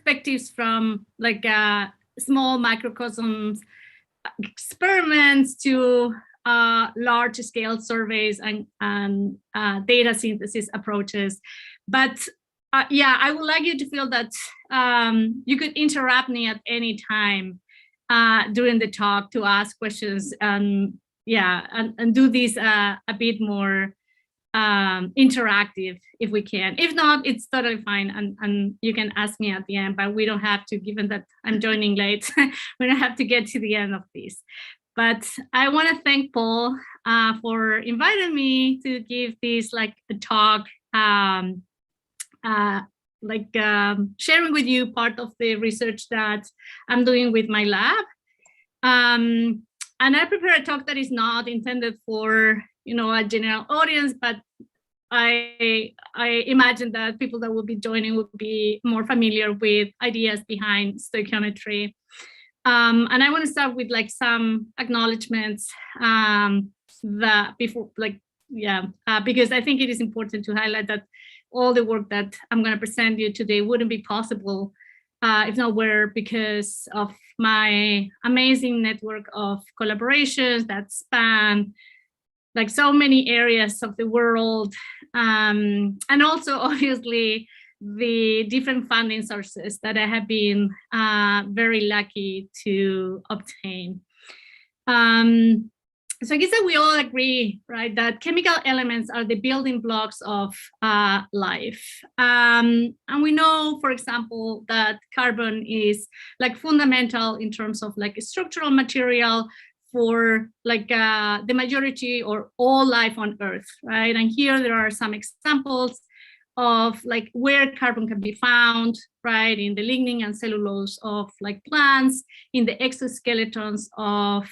perspectives from like small microcosms experiments to large scale surveys and data synthesis approaches. But yeah, I would like you to feel that you could interrupt me at any time during the talk to ask questions, and yeah, and do this a bit more interactive if we can. If not, it's totally fine, and you can ask me at the end, but we don't have to, given that I'm joining late, we don't have to get to the end of this. But I want to thank Paul for inviting me to give this like a talk, sharing with you part of the research that I'm doing with my lab. And I prepared a talk that is not intended for, you know, a general audience, but I imagine that people that will be joining will be more familiar with ideas behind stoichiometry. And I want to start with like some acknowledgements that before, like, yeah, because I think it is important to highlight that all the work that I'm going to present you today wouldn't be possible if not were because of my amazing network of collaborations that span like so many areas of the world, and also obviously the different funding sources that I have been very lucky to obtain. So I guess that we all agree, right, that chemical elements are the building blocks of life. And we know, for example, that carbon is like fundamental in terms of like structural material for like the majority or all life on Earth, right? And here there are some examples of like where carbon can be found, right? In the lignin and cellulose of like plants, in the exoskeletons of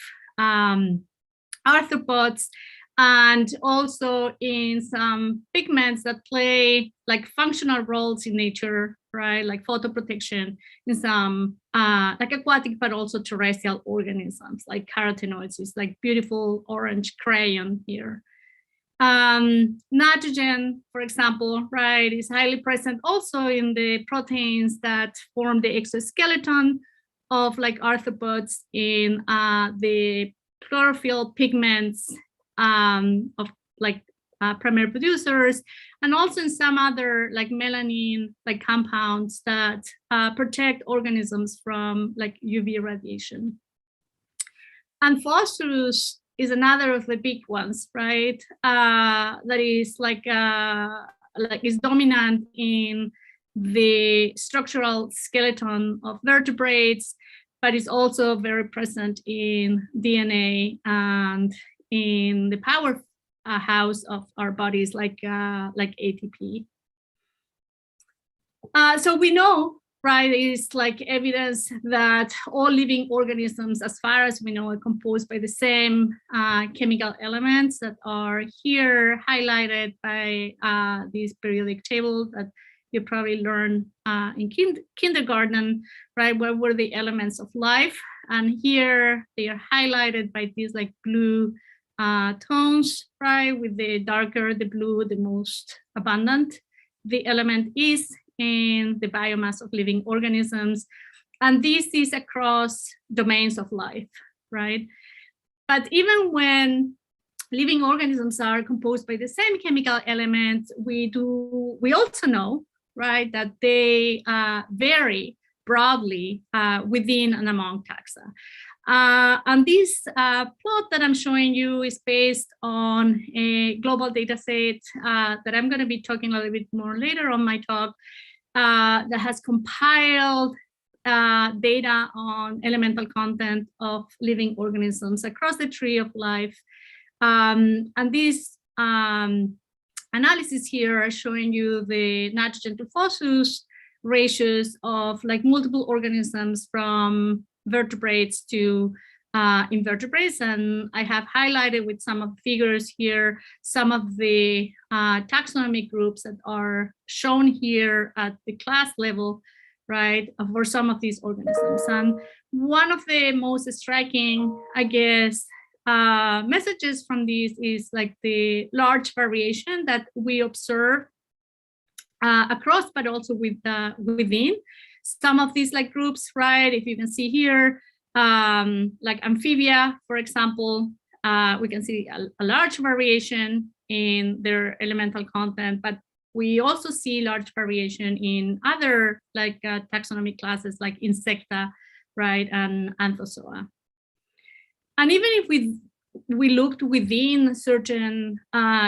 arthropods, and also in some pigments that play like functional roles in nature, right? Like photoprotection in some like aquatic, but also terrestrial organisms, like carotenoids. It's like beautiful orange crayon here. Nitrogen, for example, right, is highly present also in the proteins that form the exoskeleton of like arthropods, in the chlorophyll pigments of like primary producers, and also in some other like melanin like compounds that protect organisms from like UV radiation. And phosphorus is another of the big ones, right? That is like is dominant in the structural skeleton of vertebrates, but is also very present in DNA and in the powerhouse of our bodies, like ATP. So we know, right, it's like evidence that all living organisms, as far as we know, are composed by the same chemical elements that are here highlighted by this periodic table that you probably learned in kindergarten, right? What were the elements of life? And here they are highlighted by these like blue tones, right? With the darker the blue, the most abundant the element is in the biomass of living organisms. And this is across domains of life, right? But even when living organisms are composed by the same chemical elements, we also know, right, that they vary broadly within and among taxa. And this plot that I'm showing you is based on a global data set that I'm going to be talking a little bit more later on my talk, that has compiled data on elemental content of living organisms across the tree of life. And these analysis here are showing you the nitrogen to phosphorus ratios of like multiple organisms from vertebrates to invertebrates. And I have highlighted with some of the figures here some of the taxonomic groups that are shown here at the class level, right, for some of these organisms. And one of the most striking, I guess, messages from this is like the large variation that we observe across, but also within. some of these like groups, right? If you can see here, like amphibia, for example, we can see a large variation in their elemental content, but we also see large variation in other like taxonomic classes like Insecta, right, and Anthozoa. And even if we looked within certain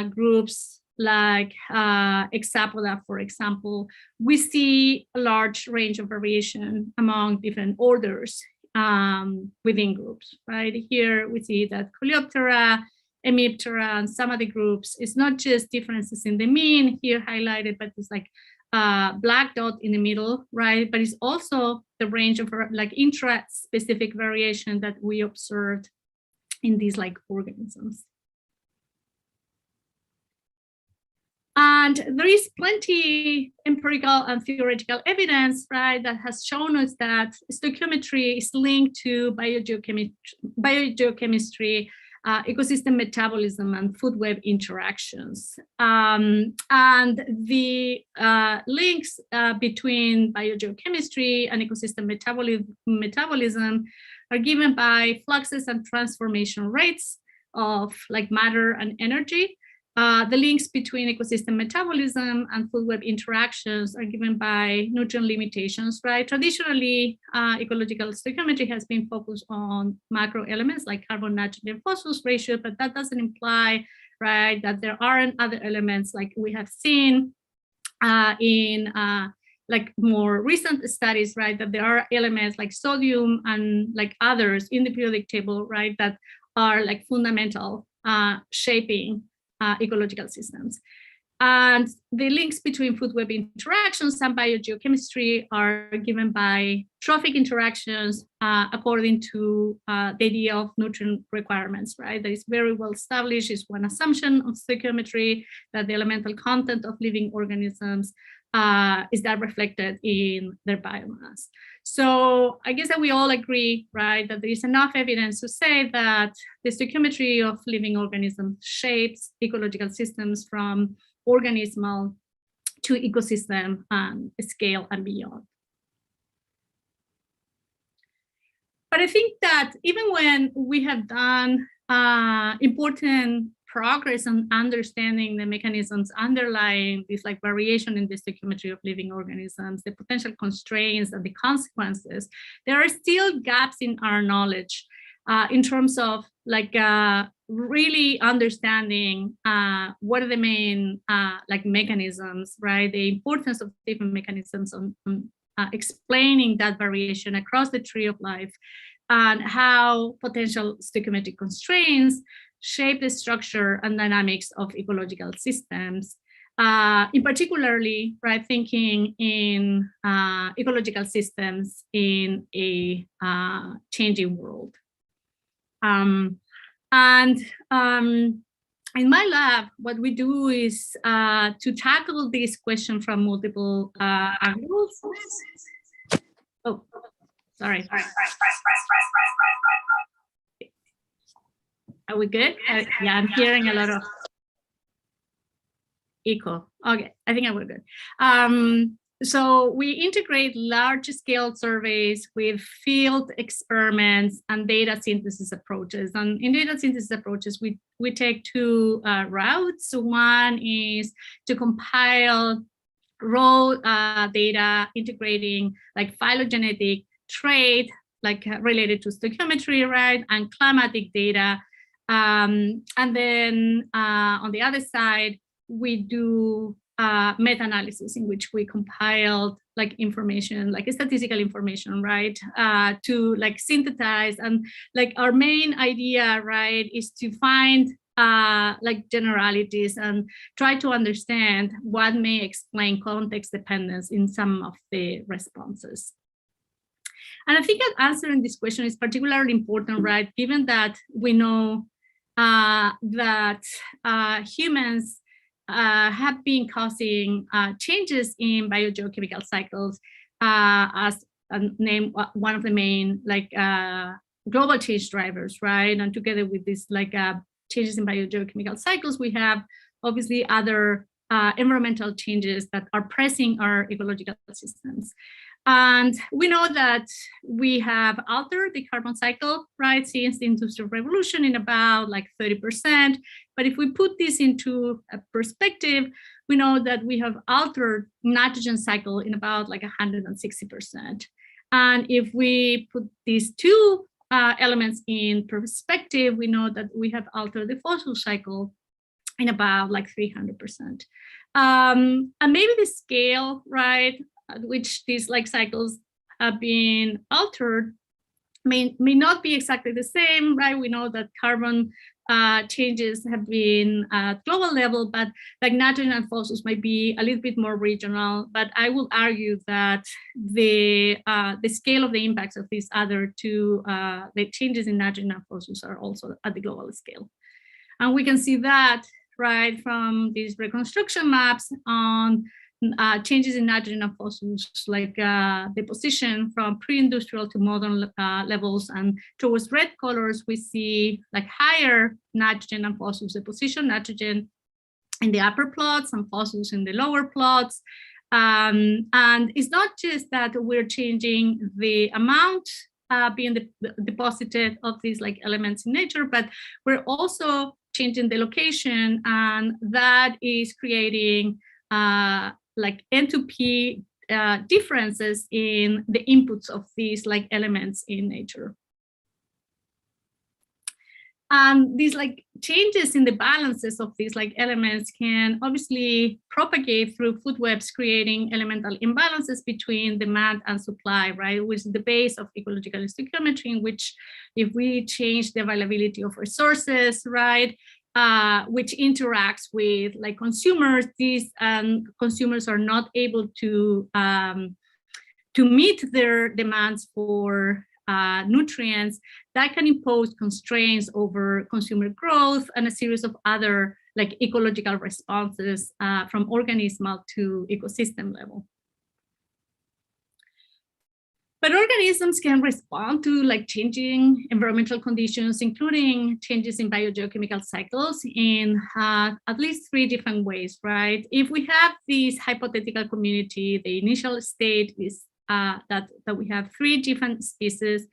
groups like Hexapoda, for example, we see a large range of variation among different orders within groups, right? Here we see that Coleoptera, Hemiptera, and some of the groups, it's not just differences in the mean here highlighted, but it's like black dot in the middle, right? But it's also the range of like intra-specific variation that we observed in these like organisms. And there is plenty empirical and theoretical evidence, right, that has shown us that stoichiometry is linked to biogeochemistry, ecosystem metabolism, and food web interactions. And the links between biogeochemistry and ecosystem metabolism are given by fluxes and transformation rates of like matter and energy. The links between ecosystem metabolism and food web interactions are given by nutrient limitations, right? Traditionally, ecological stoichiometry has been focused on macro elements like carbon, nitrogen, phosphorus ratio, but that doesn't imply, right, that there aren't other elements like we have seen in like more recent studies, right, that there are elements like sodium and like others in the periodic table, right, that are like fundamental shaping ecological systems. And the links between food web interactions and biogeochemistry are given by trophic interactions according to the idea of nutrient requirements, right? That is very well established, is one assumption of stoichiometry, that the elemental content of living organisms is that reflected in their biomass. So I guess that we all agree, right, that there is enough evidence to say that the stoichiometry of living organisms shapes ecological systems from organismal to ecosystem scale and beyond. But I think that even when we have done important progress on understanding the mechanisms underlying this like variation in the stoichiometry of living organisms, the potential constraints and the consequences, there are still gaps in our knowledge in terms of like really understanding what are the main like mechanisms, right? The importance of different mechanisms on explaining that variation across the tree of life, and how potential stoichiometric constraints shape the structure and dynamics of ecological systems, in particularly, right, thinking in ecological systems in a changing world. In my lab, what we do is to tackle this question from multiple angles. Oh, sorry. Are we good? Yeah, I'm hearing a lot of echo. Okay, I think we're good. So we integrate large-scale surveys with field experiments and data synthesis approaches. And in data synthesis approaches, we take two routes. So one is to compile raw data integrating like phylogenetic trait, like related to stoichiometry, right, and climatic data. And then on the other side, we do meta-analysis in which we compiled like information, like statistical information, right, to like synthesize. And like our main idea, right, is to find like generalities and try to understand what may explain context dependence in some of the responses. And I think that answering this question is particularly important, right, given that we know that humans have been causing changes in biogeochemical cycles as one of the main like global change drivers, right? And together with this like changes in biogeochemical cycles, we have obviously other environmental changes that are pressing our ecological systems. And we know that we have altered the carbon cycle, right, since the Industrial Revolution in about like 30%. But if we put this into a perspective, we know that we have altered nitrogen cycle in about like 160%. And if we put these two elements in perspective, we know that we have altered the fossil cycle in about like 300%. And maybe the scale, right, at which these like cycles have been altered may not be exactly the same, right? We know that carbon changes have been at global level, but like nitrogen and fossils might be a little bit more regional. But I will argue that the scale of the impacts of these other two, the changes in nitrogen and fossils are also at the global scale. And we can see that, right, from these reconstruction maps on changes in nitrogen and fossils, like the position from pre-industrial to modern levels. And towards red colors, we see like higher nitrogen and fossils deposition, nitrogen in the upper plots and fossils in the lower plots. And it's not just that we're changing the amount being deposited of these like elements in nature, but we're also changing the location, and that is creating like N2P differences in the inputs of these like elements in nature. And these like changes in the balances of these like elements can obviously propagate through food webs, creating elemental imbalances between demand and supply, right? Which is the base of ecological stoichiometry, in which if we change the availability of resources, right, which interacts with like consumers, these consumers are not able to meet their demands for nutrients, that can impose constraints over consumer growth and a series of other like ecological responses from organismal to ecosystem level. But organisms can respond to like changing environmental conditions, including changes in biogeochemical cycles in at least 3 different ways, right? If we have this hypothetical community, the initial state is that we have 3 different species,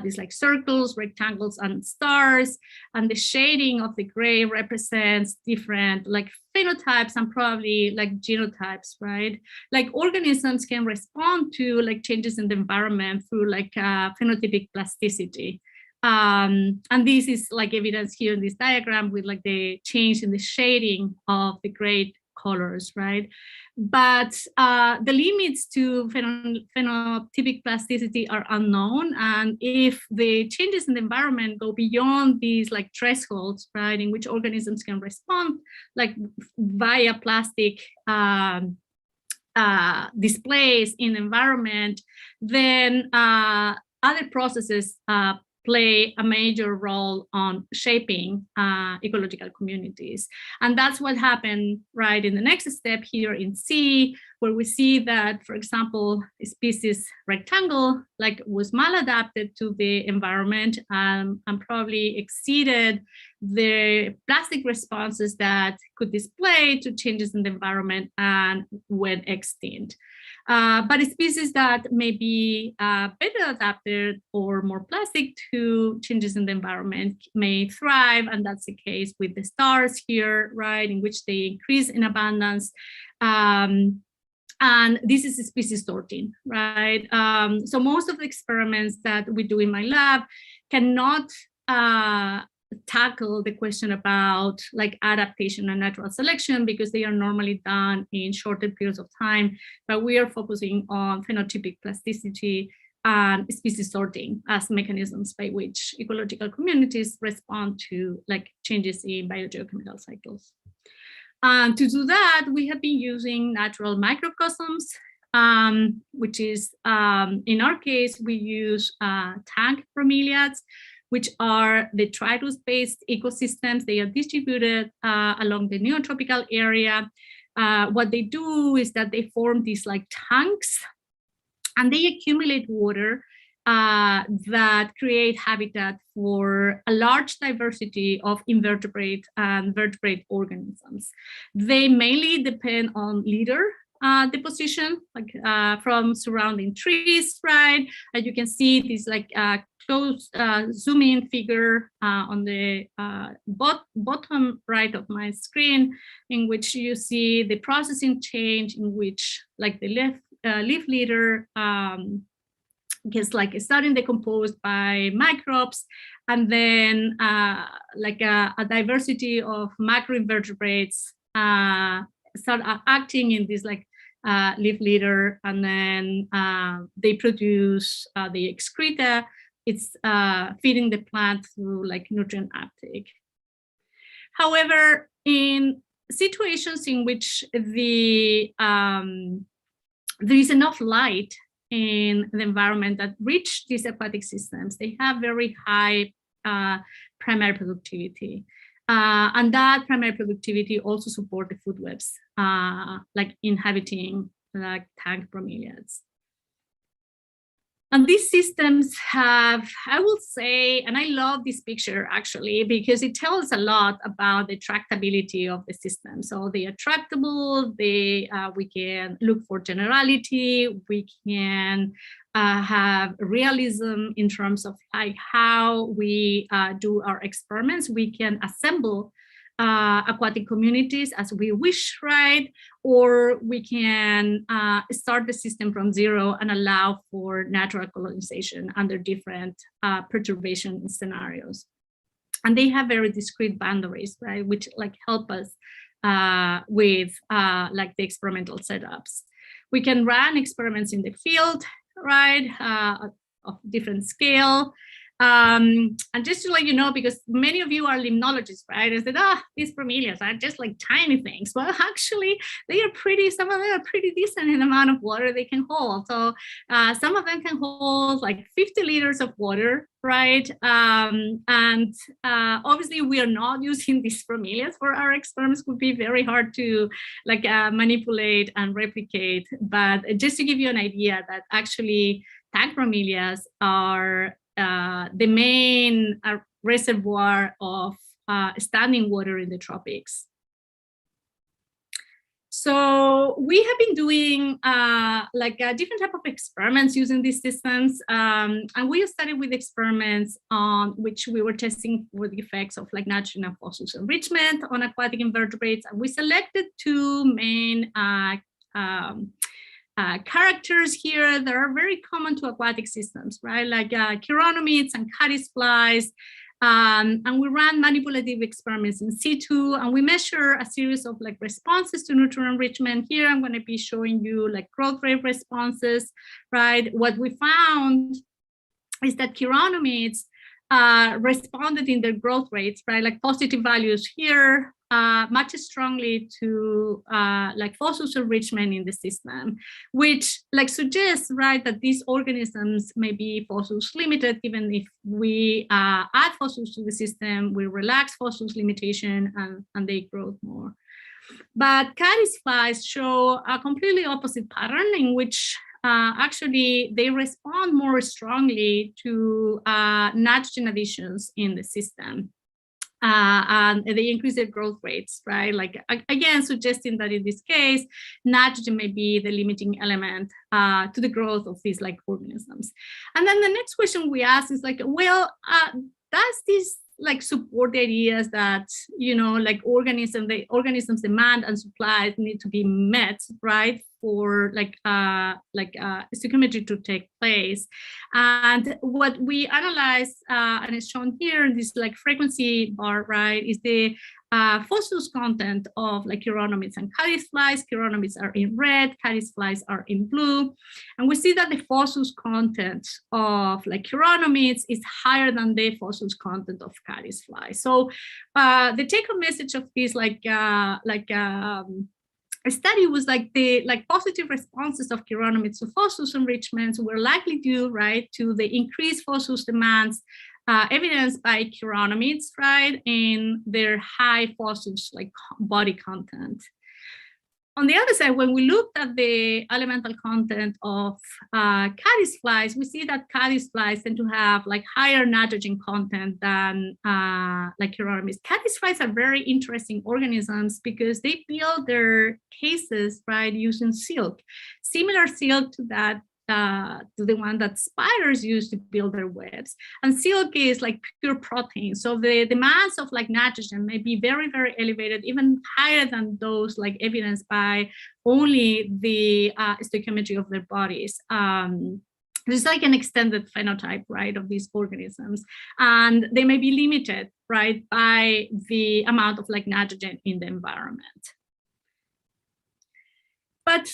these like circles, rectangles, and stars, and the shading of the gray represents different like phenotypes and probably like genotypes, right? Like organisms can respond to like changes in the environment through like phenotypic plasticity. And this is like evidence here in this diagram with like the change in the shading of the gray colors, right? But the limits to phenotypic plasticity are unknown. And if the changes in the environment go beyond these like thresholds, right, in which organisms can respond, like via plastic displays in the environment, then other processes play a major role on shaping ecological communities. And that's what happened right in the next step here in C, where we see that, for example, species rectangle like was maladapted to the environment and probably exceeded the plastic responses that could display to changes in the environment and went extinct. But species that may be better adapted or more plastic to changes in the environment may thrive, and that's the case with the stars here, right, in which they increase in abundance. And this is species sorting, right? So most of the experiments that we do in my lab cannot tackle the question about like adaptation and natural selection because they are normally done in shorter periods of time, but we are focusing on phenotypic plasticity and species sorting as mechanisms by which ecological communities respond to like changes in biogeochemical cycles. And to do that, we have been using natural microcosms, which is, in our case, we use tank bromeliads, which are detritus-based ecosystems. They are distributed along the neotropical area. What they do is that they form these like tanks, and they accumulate water that create habitat for a large diversity of invertebrate and vertebrate organisms. They mainly depend on litter deposition, like from surrounding trees, right? As you can see, this like close zoom in figure on the bottom right of my screen, in which you see the processing change in which like the leaf litter gets like starting decomposed by microbes, and then like a diversity of macroinvertebrates start acting in this like leaf litter, and then they produce the excreta. It's feeding the plant through like nutrient uptake. However, in situations in which there is enough light in the environment that reach these aquatic systems, they have very high primary productivity. And that primary productivity also support the food webs, like inhabiting like tank bromeliads. And these systems have, I will say, and I love this picture actually, because it tells a lot about the tractability of the system. So they are tractable, we can look for generality, we can have realism in terms of like how we do our experiments. We can assemble aquatic communities as we wish, right? Or we can start the system from zero and allow for natural colonization under different perturbation scenarios. And they have very discrete boundaries, right? Which like help us with like the experimental setups. We can run experiments in the field, right? Of different scale. And just to let you know, because many of you are limnologists, right? I said, these bromeliads are just like tiny things. Well, actually, they are some of them are pretty decent in the amount of water they can hold. So some of them can hold like 50 liters of water, right? And obviously, we are not using these bromeliads for our experiments. It would be very hard to like manipulate and replicate. But just to give you an idea that actually tank bromeliads are the main reservoir of standing water in the tropics. So we have been doing like different type of experiments using these systems, and we started with experiments on which we were testing for the effects of like nitrogen and phosphorus enrichment on aquatic invertebrates, and we selected two main characters here that are very common to aquatic systems, right? Like chironomids and caddisflies. And we ran manipulative experiments in situ, and we measure a series of like responses to nutrient enrichment. Here, I'm going to be showing you like growth rate responses, right? What we found is that chironomids responded in their growth rates, right? Like positive values here, much strongly to like phosphorus enrichment in the system, which like suggests, right, that these organisms may be phosphorus limited. Even if we add phosphorus to the system, we relax phosphorus limitation and they grow more. But caddisflies show a completely opposite pattern in which actually they respond more strongly to nitrogen additions in the system. And they increase their growth rates, right? Like, again, suggesting that in this case, nitrogen may be the limiting element to the growth of these like organisms. And then the next question we ask is like, well, does this like support the ideas that, you know, like organisms demand and supplies need to be met, right, for like stoichiometry to take place? And what we analyze, and it's shown here in this like frequency bar, right, is the phosphorus content of like chironomids and caddisflies. Chironomids are in red, caddisflies are in blue. And we see that the phosphorus content of like chironomids is higher than the phosphorus content of caddisflies. So the take-home message of this a study was like the positive responses of chironomids to phosphorus enrichments were likely due, right, to the increased phosphorus demands evidenced by chironomids, right, in their high phosphorus like body content. On the other side, when we looked at the elemental content of caddis flies, we see that caddis flies tend to have like higher nitrogen content than like Chironomus. Caddis flies are very interesting organisms because they build their cases, right, using silk, similar silk to that to the one that spiders use to build their webs. And silk is like pure protein. So the demands of like nitrogen may be very, very elevated, even higher than those like evidenced by only the stoichiometry of their bodies. There's like an extended phenotype, right, of these organisms. And they may be limited, right, by the amount of like nitrogen in the environment. But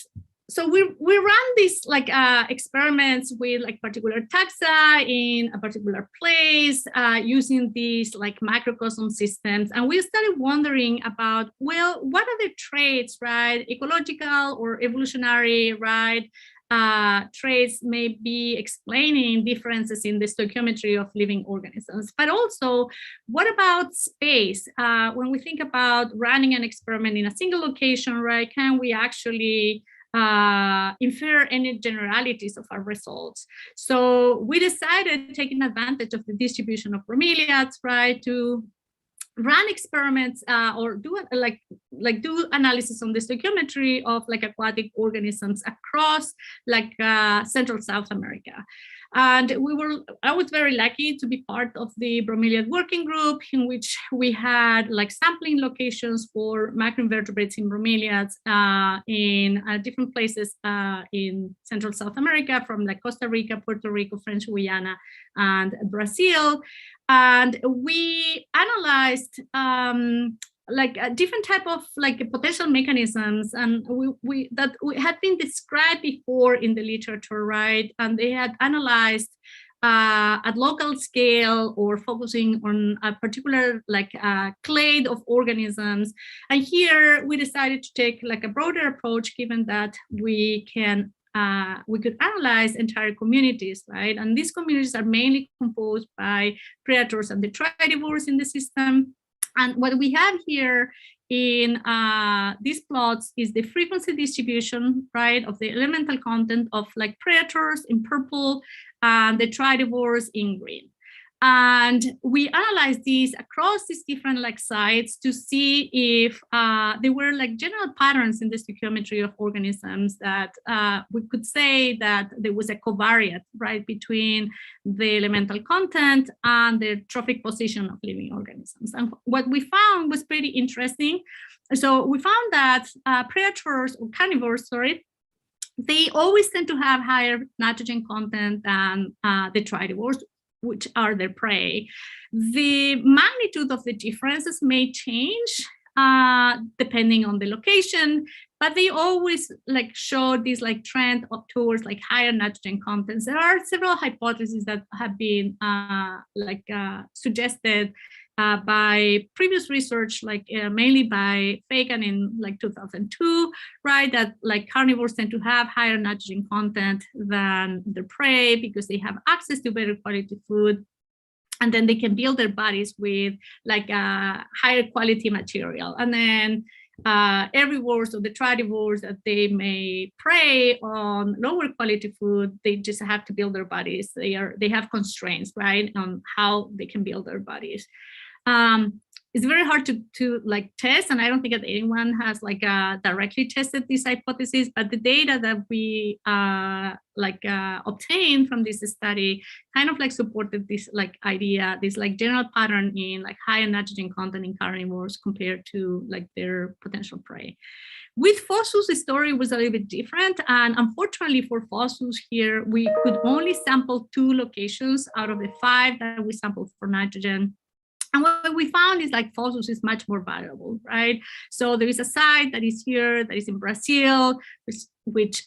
so we run these like experiments with like particular taxa in a particular place using these like microcosm systems. And we started wondering about, well, what are the traits, right? Ecological or evolutionary, right? Traits may be explaining differences in the stoichiometry of living organisms, but also what about space? When we think about running an experiment in a single location, right, can we actually infer any generalities of our results? So we decided, taking advantage of the distribution of bromeliads, right, to run experiments or do do analysis on the stoichiometry of like aquatic organisms across like Central South America. And I was very lucky to be part of the bromeliad working group, in which we had like sampling locations for macroinvertebrates in bromeliads in different places in Central South America, from like Costa Rica, Puerto Rico, French Guiana, and Brazil. And we analyzed like a different type of like potential mechanisms, and we had been described before in the literature, right? And they had analyzed at local scale or focusing on a particular like clade of organisms. And here we decided to take like a broader approach, given that we could analyze entire communities, right? And these communities are mainly composed by predators and detritivores in the system. And what we have here in these plots is the frequency distribution, right, of the elemental content of like predators in purple and detritivores in green. And we analyzed these across these different like sites to see if there were like general patterns in the stoichiometry of organisms that we could say that there was a covariate, right, between the elemental content and the trophic position of living organisms. And what we found was pretty interesting. So we found that predators or carnivores, sorry, they always tend to have higher nitrogen content than detritivores, which are their prey. The magnitude of the differences may change depending on the location, but they always like show this like trend up towards like higher nitrogen contents. There are several hypotheses that have been suggested by previous research, like mainly by Fagan in like 2002, right? That like carnivores tend to have higher nitrogen content than their prey because they have access to better quality food. And then they can build their bodies with like a higher quality material. And then herbivores or detritivores that they may prey on lower quality food, they just have to build their bodies. They have constraints, right, on how they can build their bodies. It's very hard to like test, and I don't think that anyone has like directly tested this hypothesis, but the data that we obtained from this study kind of like supported this like idea, this like general pattern in like higher nitrogen content in carnivores compared to like their potential prey. With fossils, the story was a little bit different. And unfortunately for fossils here, we could only sample 2 locations out of the 5 that we sampled for nitrogen. And what we found is like fossils is much more variable, right? So there is a site that is here, that is in Brazil,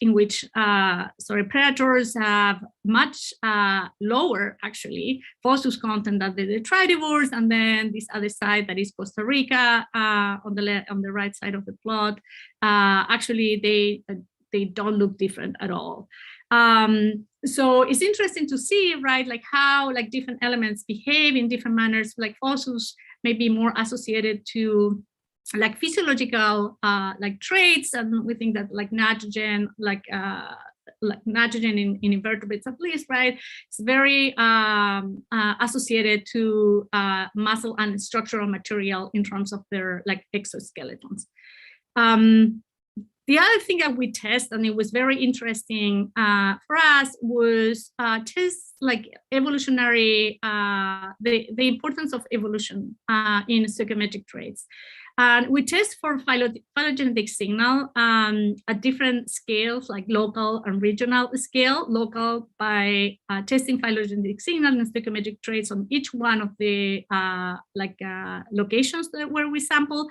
in which predators have much lower actually fossils content than the detritivores, and then this other side that is Costa Rica on the right side of the plot. Actually, they don't look different at all. So it's interesting to see, right, like how like different elements behave in different manners. Like fossils may be more associated to like physiological like traits, and we think that like nitrogen, like nitrogen in invertebrates at least, right? It's very associated to muscle and structural material in terms of their like exoskeletons. The other thing that we test, and it was very interesting for us, was test like evolutionary, the importance of evolution in stoichiometric traits. And we test for phylogenetic signal at different scales, like local and regional scale. Local by testing phylogenetic signal and stoichiometric traits on each one of the locations where we sample.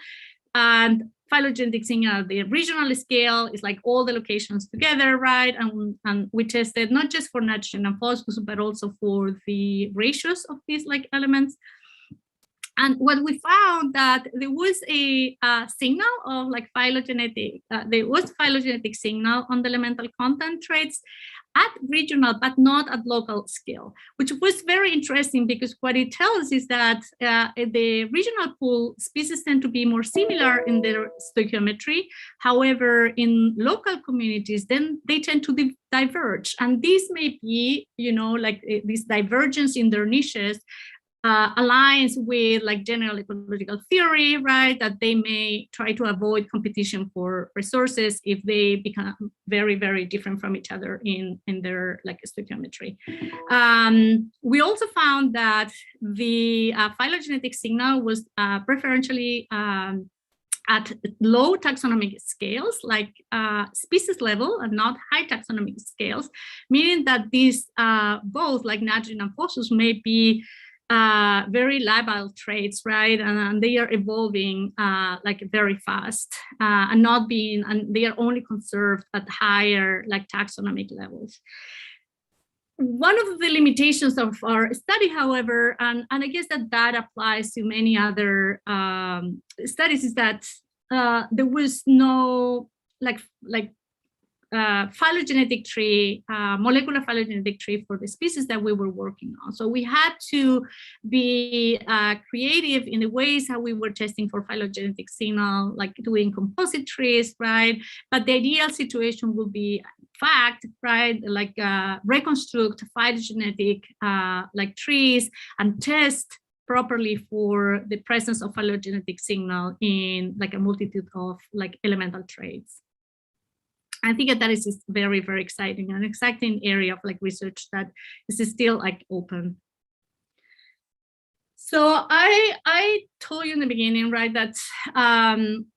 And phylogenetic signal, the regional scale is like all the locations together, right? And we tested not just for nitrogen and phosphorus, but also for the ratios of these like elements. And what we found that there was a signal of like phylogenetic, there was phylogenetic signal on the elemental content traits at regional, but not at local scale, which was very interesting because what it tells is that the regional pool species tend to be more similar in their stoichiometry. However, in local communities, then they tend to diverge. And this may be, you know, like this divergence in their niches aligns with like general ecological theory, right? That they may try to avoid competition for resources if they become very, very different from each other in their like stoichiometry. We also found that the phylogenetic signal was preferentially at low taxonomic scales, like species level and not high taxonomic scales, meaning that these both like nitrogen and phosphorus may be very labile traits, right? And they are evolving like very fast and not being, and they are only conserved at higher like taxonomic levels. One of the limitations of our study, however, and I guess that applies to many other studies, is that there was no phylogenetic tree, molecular phylogenetic tree for the species that we were working on. So we had to be creative in the ways how we were testing for phylogenetic signal, like doing composite trees, right? But the ideal situation would be, in fact, right, like reconstruct phylogenetic like trees and test properly for the presence of phylogenetic signal in like a multitude of like elemental traits. I think that is very, very exciting, an exciting area of like research that is still like open. So I told you in the beginning, right, that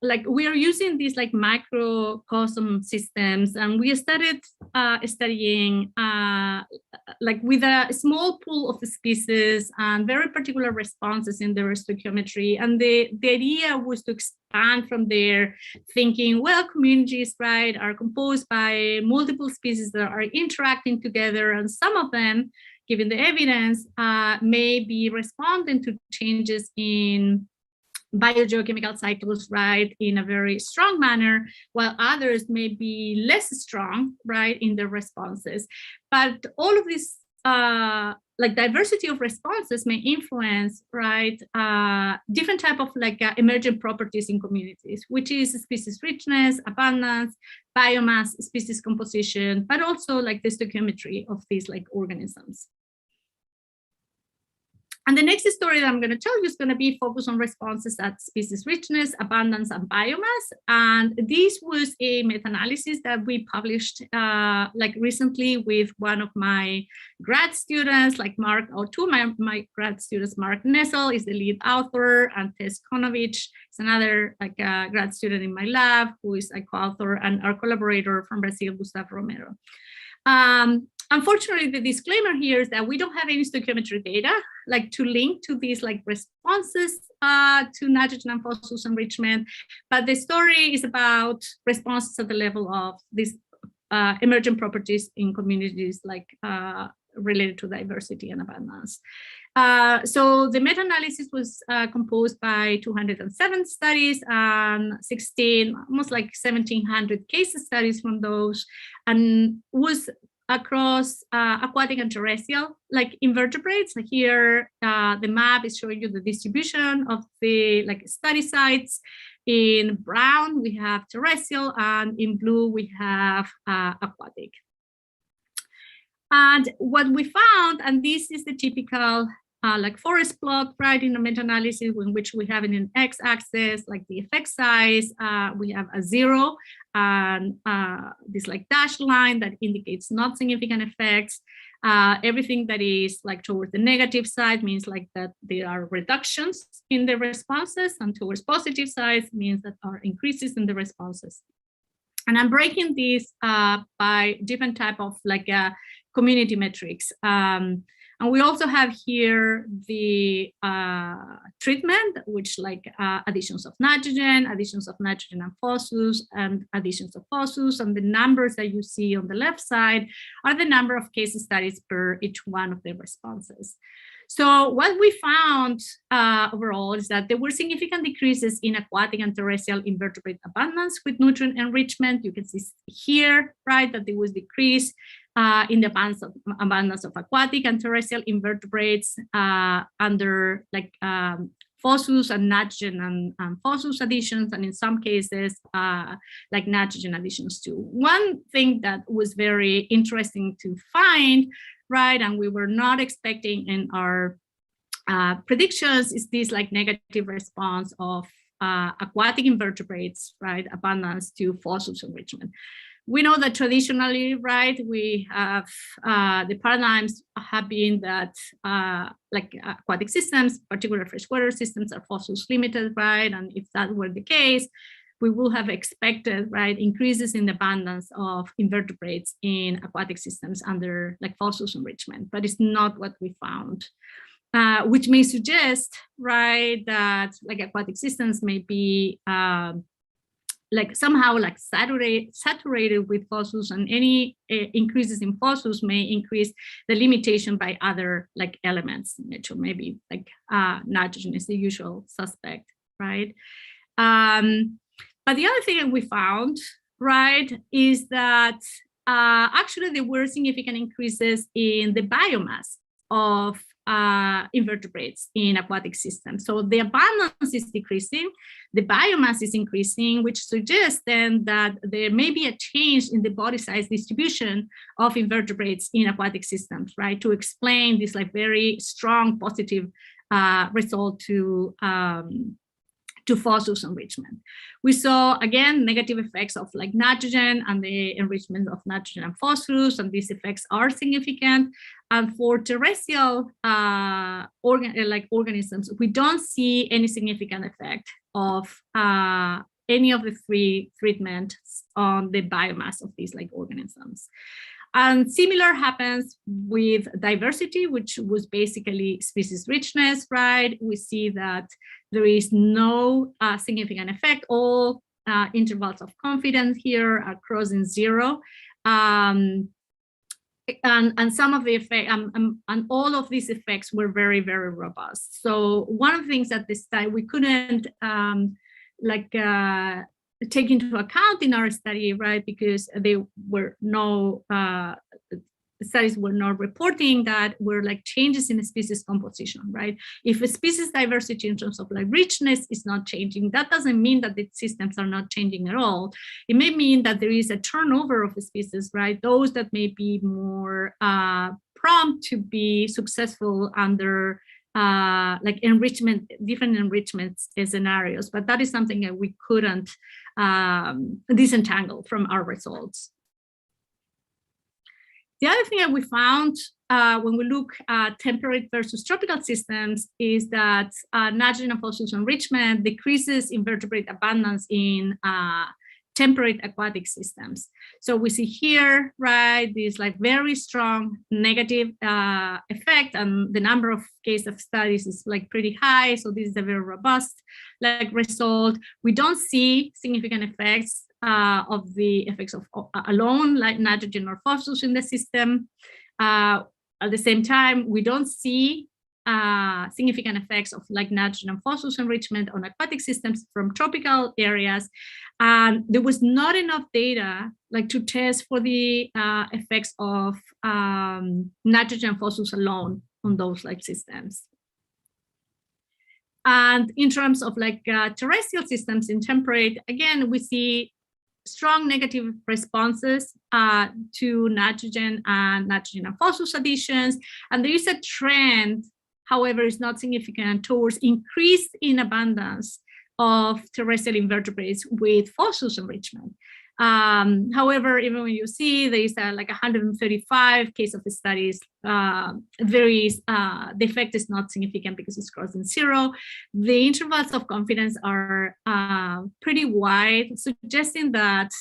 like we are using these like microcosm systems, and we started studying like with a small pool of species and very particular responses in their stoichiometry. And the idea was to expand from there, thinking, well, communities, right, are composed by multiple species that are interacting together, and some of them, given the evidence, may be responding to changes in biogeochemical cycles, right, in a very strong manner, while others may be less strong, right, in their responses. But all of this like diversity of responses may influence, right, different type of like emergent properties in communities, which is species richness, abundance, biomass, species composition, but also like the stoichiometry of these like organisms. And the next story that I'm going to tell you is going to be focused on responses at species richness, abundance, and biomass. And this was a meta-analysis that we published like recently with one of my grad students, like Mark, or two of my grad students. Mark Nessel is the lead author, and Tess Konovich is another like grad student in my lab who is a co-author, and our collaborator from Brazil, Gustavo Romero. Unfortunately, the disclaimer here is that we don't have any stoichiometry data like to link to these like responses to nitrogen and phosphorus enrichment, but the story is about responses at the level of these emergent properties in communities like related to diversity and abundance. So the meta-analysis was composed by 207 studies and 16, almost like 1,700 case studies from those, and was across aquatic and terrestrial, like invertebrates. Here, the map is showing you the distribution of the like study sites. In brown, we have terrestrial, and in blue, we have aquatic. And what we found, and this is the typical like forest plot, right, in a meta-analysis in which we have in an x-axis, like the effect size, we have a 0, and this like dashed line that indicates not significant effects. Everything that is like towards the negative side means like that there are reductions in the responses, and towards positive side means that are increases in the responses. And I'm breaking this by different type of like community metrics. And we also have here the treatment, which like additions of nitrogen and phosphorus, and additions of phosphorus. And the numbers that you see on the left side are the number of case studies per each one of the responses. So what we found overall is that there were significant decreases in aquatic and terrestrial invertebrate abundance with nutrient enrichment. You can see here, right, that there was decrease in the abundance of aquatic and terrestrial invertebrates under like phosphorus and nitrogen and phosphorus additions, and in some cases like nitrogen additions too. One thing that was very interesting to find, right, and we were not expecting in our predictions, is this like negative response of aquatic invertebrates, right, abundance to phosphorus enrichment. We know that traditionally, right, we have the paradigms have been that like aquatic systems, particularly freshwater systems, are phosphorus limited, right? And if that were the case, we would have expected, right, increases in the abundance of invertebrates in aquatic systems under like phosphorus enrichment, but it's not what we found. Which may suggest, right, that like aquatic systems may be like somehow like saturated with phosphorus, and any increases in phosphorus may increase the limitation by other like elements in nature. Maybe like nitrogen is the usual suspect, right? But the other thing that we found, right, is that actually there were significant increases in the biomass of invertebrates in aquatic systems. So the abundance is decreasing, the biomass is increasing, which suggests then that there may be a change in the body size distribution of invertebrates in aquatic systems, right, to explain this like very strong positive result to phosphorus enrichment. We saw, again, negative effects of like nitrogen and the enrichment of nitrogen and phosphorus, and these effects are significant. And for terrestrial organisms, we don't see any significant effect of any of the three treatments on the biomass of these like organisms. And similar happens with diversity, which was basically species richness, right? We see that there is no significant effect. All intervals of confidence here are crossing 0. And some of the effect, and all of these effects were very, very robust. So one of the things at this time we couldn't take into account in our study, right, because there were no studies were not reporting that were like changes in the species composition, right? If a species diversity in terms of like richness is not changing, that doesn't mean that the systems are not changing at all. It may mean that there is a turnover of the species, right? Those that may be more prompt to be successful under like enrichment, different enrichment scenarios, but that is something that we couldn't disentangle from our results. The other thing that we found when we look at temperate versus tropical systems is that nitrogen and phosphorus enrichment decreases invertebrate abundance in temperate aquatic systems. So we see here, right, this like very strong negative effect, and the number of case of studies is like pretty high. So this is a very robust like result. We don't see significant effects of the effects of alone, like nitrogen or phosphorus in the system. At the same time, we don't see significant effects of like nitrogen and phosphorus enrichment on aquatic systems from tropical areas. And there was not enough data like to test for the effects of nitrogen and phosphorus alone on those like systems. And in terms of like terrestrial systems in temperate, again, we see strong negative responses to nitrogen and phosphorus additions. And there is a trend, however, it's not significant, towards increase in abundance of terrestrial invertebrates with phosphorus enrichment. However, even when you see there is like 135 case of the studies, the effect is not significant because it's crossing zero. The intervals of confidence are pretty wide, suggesting that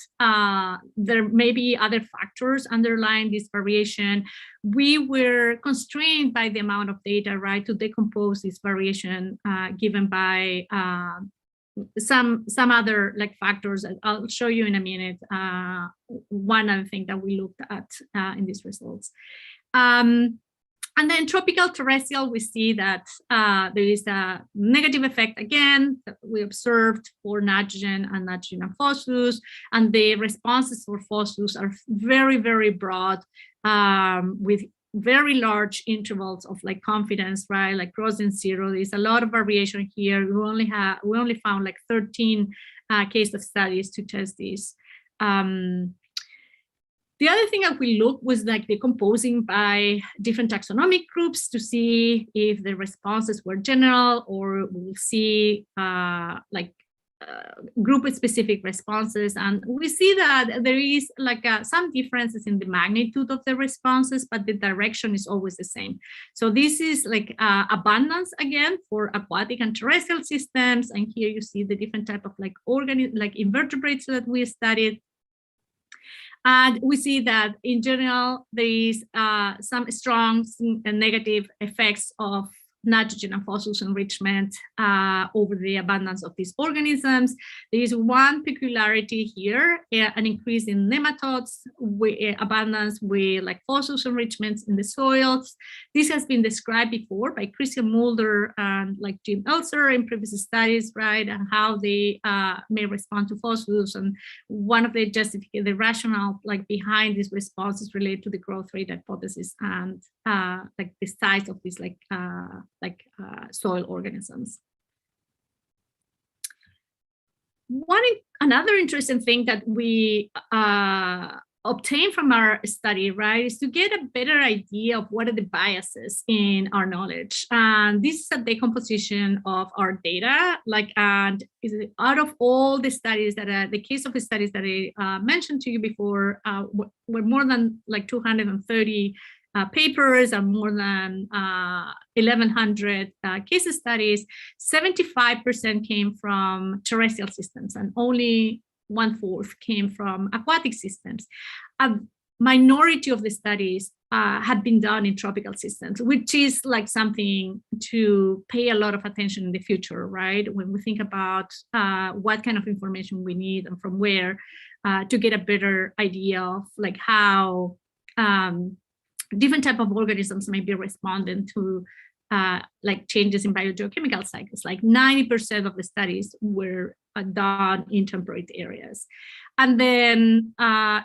there may be other factors underlying this variation. We were constrained by the amount of data, right, to decompose this variation given by some other like factors. I'll show you in a minute one other thing that we looked at in these results. And then tropical terrestrial, we see that there is a negative effect again that we observed for nitrogen and phosphorus, and the responses for phosphorus are very, very broad with very large intervals of like confidence, right? Like crossing zero. There's a lot of variation here. We only found like 13 case of studies to test this. The other thing that we looked was like decomposing by different taxonomic groups to see if the responses were general, or we'll see group-specific responses. And we see that there is like some differences in the magnitude of the responses, but the direction is always the same. So this is like abundance again for aquatic and terrestrial systems. And here you see the different type of like invertebrates that we studied. And we see that in general, there is some strong negative effects of nitrogen and phosphorus enrichment over the abundance of these organisms. There is one peculiarity here, an increase in nematodes with abundance with like phosphorus enrichments in the soils. This has been described before by Christian Mulder and like Jim Elser in previous studies, right? And how they may respond to phosphorus. And one of the rationale like behind this response is related to the growth rate hypothesis and like the size of these soil organisms. Another interesting thing that we obtained from our study, right, is to get a better idea of what are the biases in our knowledge. And this is a decomposition of our data, and out of all the studies that the case of the studies that I mentioned to you before, were more than like 230 papers and more than 1,100 case studies. 75% came from terrestrial systems and only 1/4 came from aquatic systems. A minority of the studies had been done in tropical systems, which is like something to pay a lot of attention in the future, right? When we think about what kind of information we need and from where to get a better idea of like how different type of organisms may be responding to like changes in biogeochemical cycles. Like 90% of the studies were done in temperate areas. And then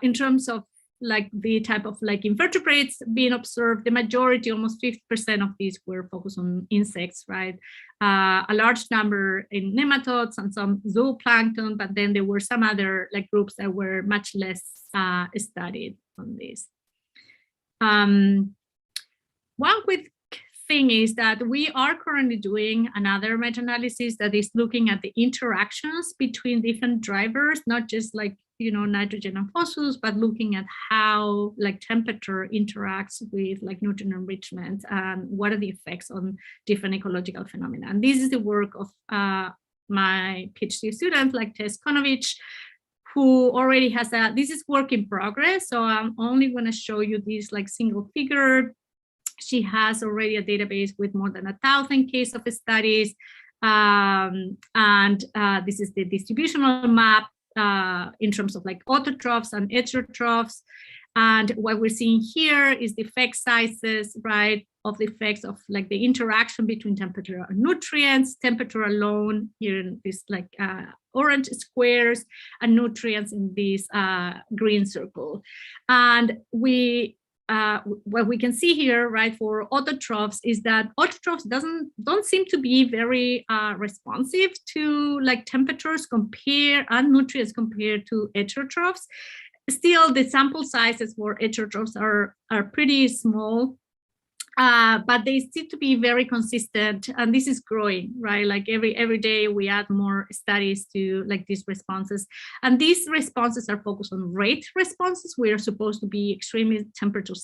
in terms of like the type of like invertebrates being observed, the majority, almost 50% of these were focused on insects, right? A large number in nematodes and some zooplankton, but then there were some other like groups that were much less studied on this. One quick thing is that we are currently doing another meta-analysis that is looking at the interactions between different drivers, not just like, you know, nitrogen and phosphorus, but looking at how like temperature interacts with like nutrient enrichment and what are the effects on different ecological phenomena. And this is the work of my PhD student, like Tess Konovich, who already has this is work in progress. So I'm only going to show you this like single figure. She has already a database with more than 1,000 case of studies. This is the distributional map in terms of like autotrophs and heterotrophs. And what we're seeing here is the effect sizes, right, of the effects of like the interaction between temperature and nutrients, temperature alone here in this like orange squares, and nutrients in this green circle. And we what we can see here, right, for autotrophs is that autotrophs don't seem to be very responsive to like temperatures and nutrients compared to heterotrophs. Still, the sample sizes for heterotrophs are pretty small. But they seem to be very consistent, and this is growing, right? Like every day we add more studies to like these responses, and these responses are focused on rate responses. We are supposed to be extremely temperature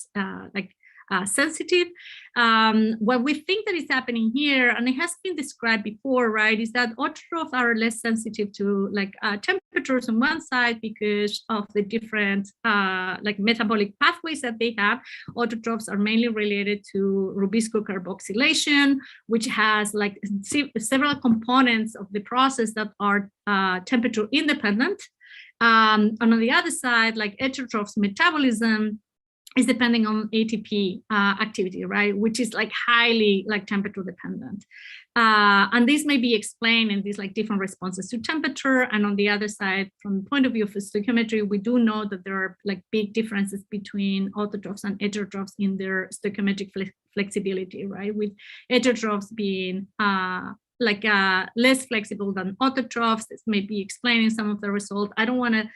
sensitive. What we think that is happening here, and it has been described before, right, is that autotrophs are less sensitive to like temperatures on one side because of the different like metabolic pathways that they have. Autotrophs are mainly related to rubisco carboxylation, which has like several components of the process that are temperature independent. And on the other side, like heterotrophs metabolism is depending on ATP activity, right? Which is like highly like temperature dependent. And this may be explained in these like different responses to temperature. And on the other side, from the point of view of stoichiometry, we do know that there are like big differences between autotrophs and heterotrophs in their stoichiometric flexibility, right? With heterotrophs being less flexible than autotrophs. This may be explaining some of the results. I don't want to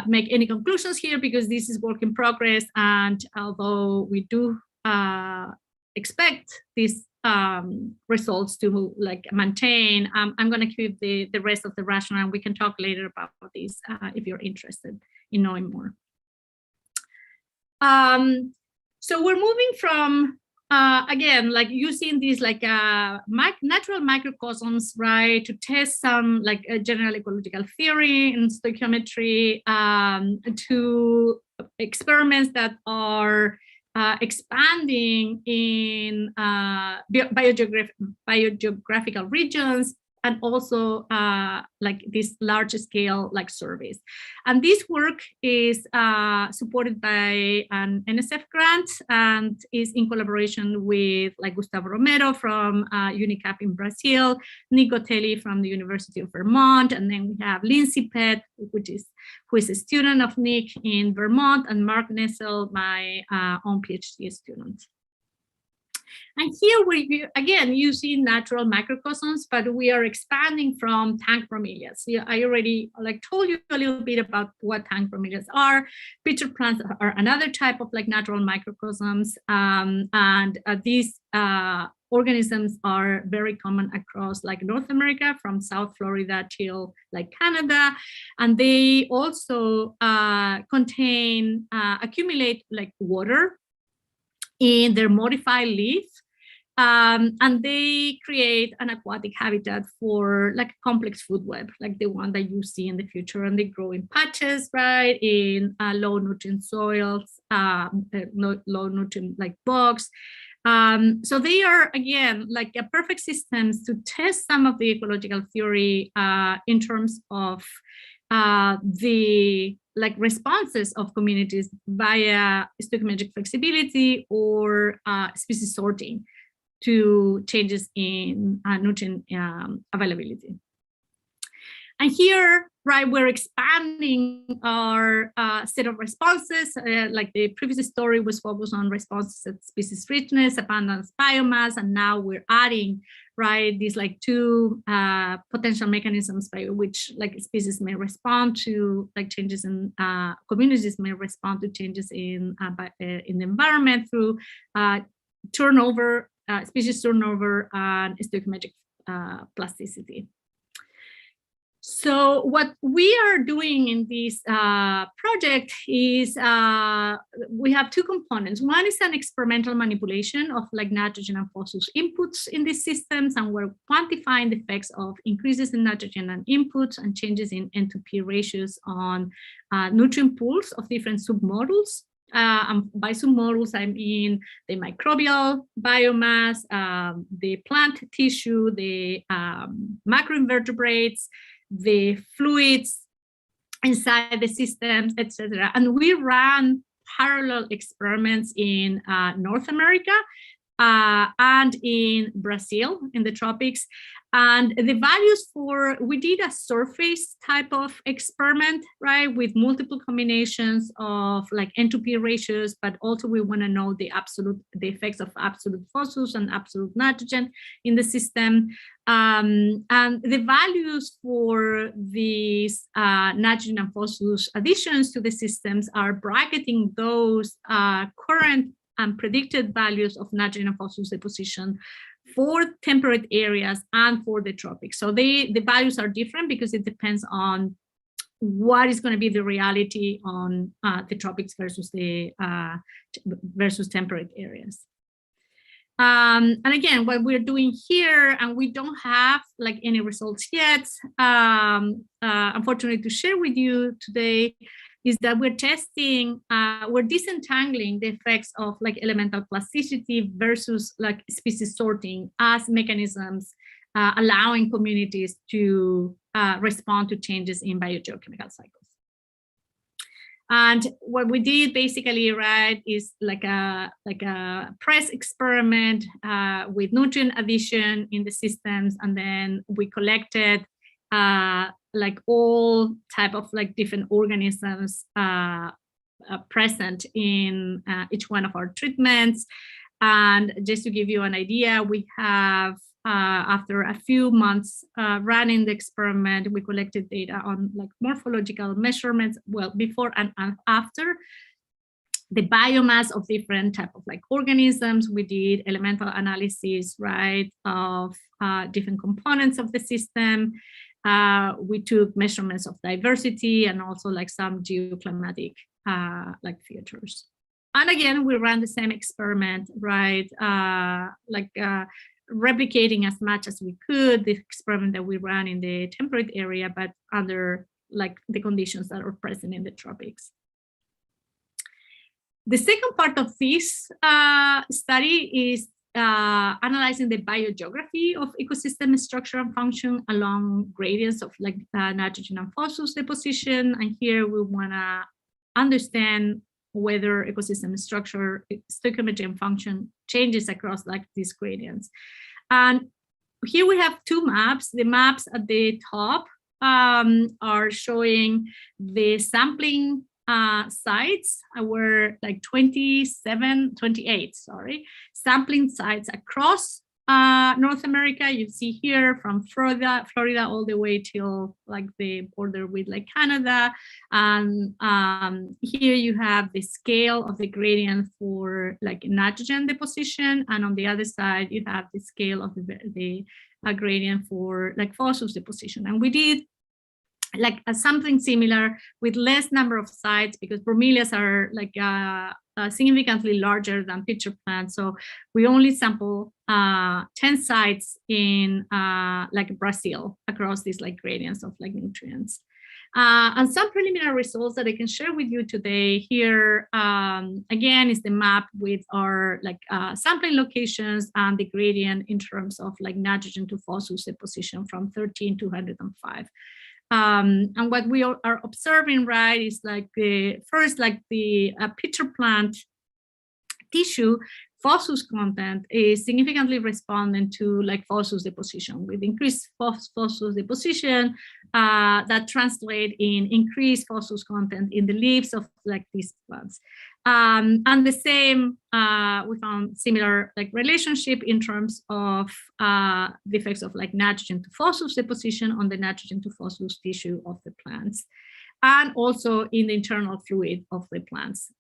make any conclusions here because this is work in progress, and although we do expect these results to like maintain, I'm going to keep the rest of the rationale, and we can talk later about this if you're interested in knowing more. So we're moving from again, like using these like natural microcosms, right, to test some like general ecological theory and stoichiometry, to experiments that are expanding in biogeographical regions, and also like this large scale like surveys. And this work is supported by an NSF grant and is in collaboration with like Gustavo Romero from UNICAP in Brazil, Nick Gotelli from the University of Vermont, and then we have Lindsay Pett, who is a student of Nick in Vermont, and Mark Nessel, my own PhD student. And here we're again using natural microcosms, but we are expanding from tank bromeliads. So I already like told you a little bit about what tank bromeliads are. Pitcher plants are another type of like natural microcosms, and these organisms are very common across like North America, from South Florida till like Canada, and they also accumulate like water in their modified leaf, and they create an aquatic habitat for like a complex food web, like the one that you see in the future, and they grow in patches, right, in low nutrient soils, low nutrient like bogs. So they are, again, like a perfect systems to test some of the ecological theory in terms of the like responses of communities via stoichiometric flexibility or species sorting to changes in nutrient availability. And here, right, we're expanding our set of responses. Like the previous story was focused on responses at species richness, abundance, biomass, and now we're adding, right, these like two potential mechanisms by which like species may respond to like changes in communities may respond to changes in the environment through turnover, species turnover, and stoichiometric plasticity. So what we are doing in this project is we have two components. One is an experimental manipulation of like nitrogen and phosphorus inputs in these systems, and we're quantifying the effects of increases in nitrogen and inputs and changes in N2P ratios on nutrient pools of different submodels. And by submodels, I mean the microbial biomass, the plant tissue, the macroinvertebrates, the fluids inside the systems, etc. And we ran parallel experiments in North America and in Brazil, in the tropics. And the values we did a surface type of experiment, right, with multiple combinations of like entropy ratios, but also we want to know the effects of absolute phosphorus and absolute nitrogen in the system. And the values for these nitrogen and phosphorus additions to the systems are bracketing those current and predicted values of nitrogen and phosphorus deposition for temperate areas and for the tropics. So the values are different because it depends on what is going to be the reality on the tropics versus the versus temperate areas. And again, what we're doing here, and we don't have like any results yet, unfortunately to share with you today, is that we're testing, we're disentangling the effects of like elemental plasticity versus like species sorting as mechanisms allowing communities to respond to changes in biogeochemical cycles. And what we did basically, right, is like a press experiment with nutrient addition in the systems, and then we collected like all type of like different organisms present in each one of our treatments. And just to give you an idea, we have after a few months running the experiment, we collected data on like morphological measurements, well, before and after, the biomass of different type of like organisms. We did elemental analysis, right, of different components of the system. We took measurements of diversity and also like some geoclimatic like features. And again, we ran the same experiment, right, replicating as much as we could the experiment that we ran in the temperate area, but under like the conditions that are present in the tropics. The second part of this study is analyzing the biogeography of ecosystem structure and function along gradients of like nitrogen and phosphorus deposition. And here we want to understand whether ecosystem structure, stoichiometry and function changes across like these gradients. And here we have two maps. The maps at the top are showing the sampling sites. Were like 28 sampling sites across North America. You see here from Florida all the way till like the border with like Canada. And here you have the scale of the gradient for like nitrogen deposition. And on the other side, you have the scale of the gradient for like phosphorus deposition. And we did like something similar with less number of sites because bromeliads are like significantly larger than pitcher plants. So we only sample 10 sites in like Brazil across these like gradients of like nutrients. And some preliminary results that I can share with you today here, again, is the map with our like sampling locations and the gradient in terms of like nitrogen to phosphorus deposition from 13 to 105. And what we are observing, right, is like the first, like the pitcher plant tissue phosphorus content is significantly responding to like phosphorus deposition. With increased phosphorus deposition, that translate in increased phosphorus content in the leaves of like these plants. And the same, we found similar like relationship in terms of the effects of like nitrogen to phosphorus deposition on the nitrogen to phosphorus tissue of the plants. And also in the internal fluid of the plants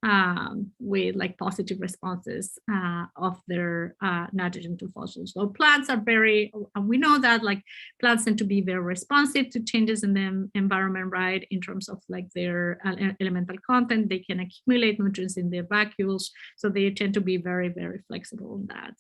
with like positive responses of their nitrogen to phosphorus. So plants are very, and we know that like plants tend to be very responsive to changes in the environment, right? In terms of like their elemental content, they can accumulate nutrients in their vacuoles. So they tend to be very, very flexible on that.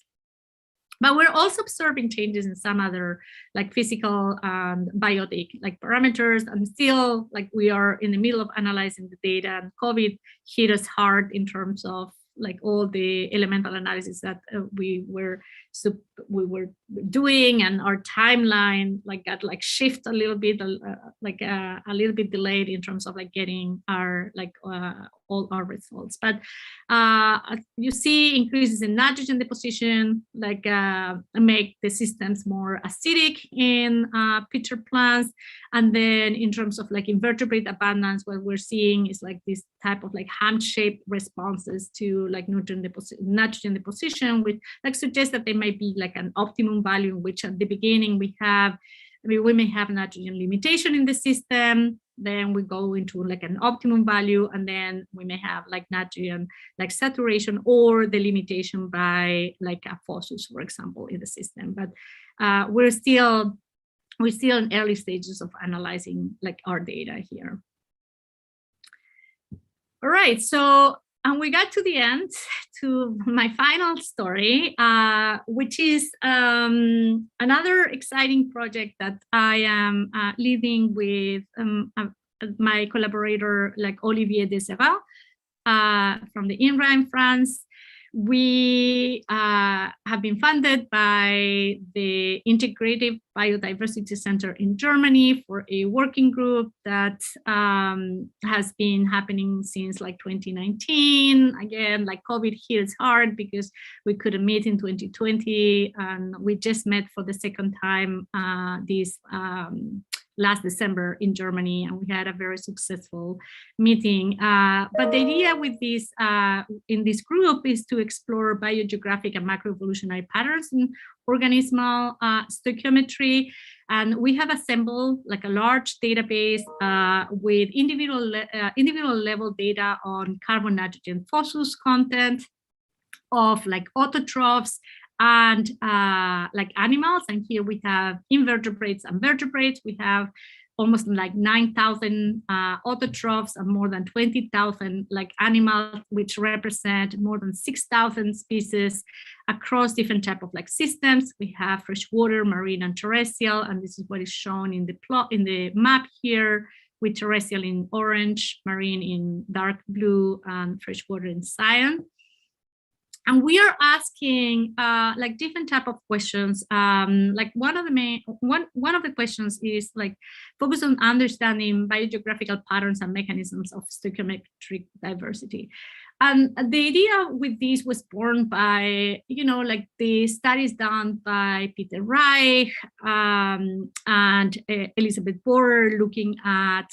But we're also observing changes in some other like physical and biotic like parameters, and still like we are in the middle of analyzing the data, and COVID hit us hard in terms of like all the elemental analysis that we were doing, and our timeline like got like shift a little bit, like a little bit delayed in terms of like getting our like all our results. But you see increases in nitrogen deposition, like make the systems more acidic in pitcher plants. And then in terms of like invertebrate abundance, what we're seeing is like this type of like ham-shaped responses to like nitrogen deposition, which like suggests that there might be like an optimum value in which at the beginning we may have nitrogen limitation in the system, then we go into like an optimum value, and then we may have like nitrogen like saturation or the limitation by like a phosus, for example, in the system. But we're still in early stages of analyzing like our data here. All right, so and we got to the end, to my final story, which is another exciting project that I am leading with my collaborator, like Olivier Desserrat, from the INRA, France. We have been funded by the Integrative Biodiversity Center in Germany for a working group that has been happening since like 2019. Again, like COVID hit us hard because we couldn't meet in 2020, and we just met for the second time this last December in Germany, and we had a very successful meeting. But the idea with this in this group is to explore biogeographic and macroevolutionary patterns in organismal stoichiometry. And we have assembled like a large database with individual level data on carbon nitrogen phosus content of like autotrophs and like animals. And here we have invertebrates and vertebrates. We have almost like 9,000 autotrophs and more than 20,000 like animals, which represent more than 6,000 species across different type of like systems. We have freshwater, marine, and terrestrial, and this is what is shown in the plot in the map here, with terrestrial in orange, marine in dark blue, and freshwater in cyan. And we are asking like different type of questions. Like one of the questions is like focus on understanding biogeographical patterns and mechanisms of stoichiometric diversity. And the idea with this was born by, you know, like the studies done by Peter Reich and Elizabeth Borer, looking at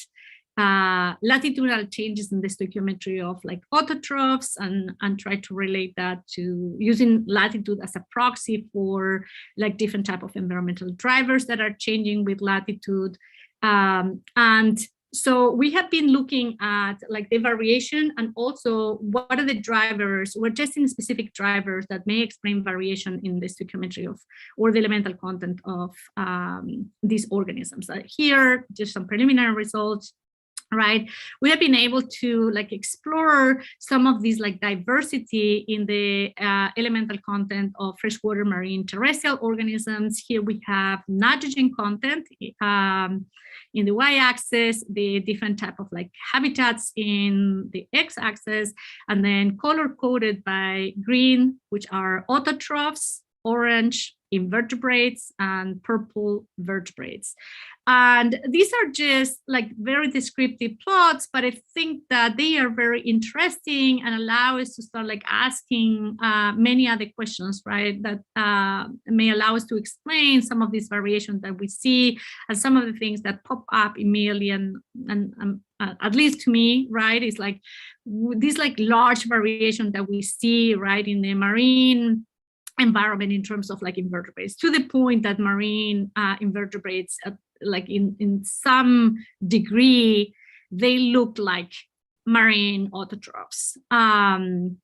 latitudinal changes in the stoichiometry of like autotrophs, and try to relate that to using latitude as a proxy for like different type of environmental drivers that are changing with latitude. And so we have been looking at like the variation, and also what are the drivers. We're testing specific drivers that may explain variation in the stoichiometry of or the elemental content of these organisms. Here, just some preliminary results. Right, we have been able to like explore some of these like diversity in the elemental content of freshwater, marine, terrestrial organisms. Here we have nitrogen content in the y-axis, the different type of like habitats in the x-axis, and then color coded by green, which are autotrophs, orange invertebrates, and purple vertebrates. And these are just like very descriptive plots, but I think that they are very interesting and allow us to start like asking many other questions, right, that may allow us to explain some of these variations that we see and some of the things that pop up immediately. And at least to me, right, is like this like large variation that we see, right, in the marine environment in terms of like invertebrates, to the point that marine invertebrates like in some degree they look like marine autotrophs, and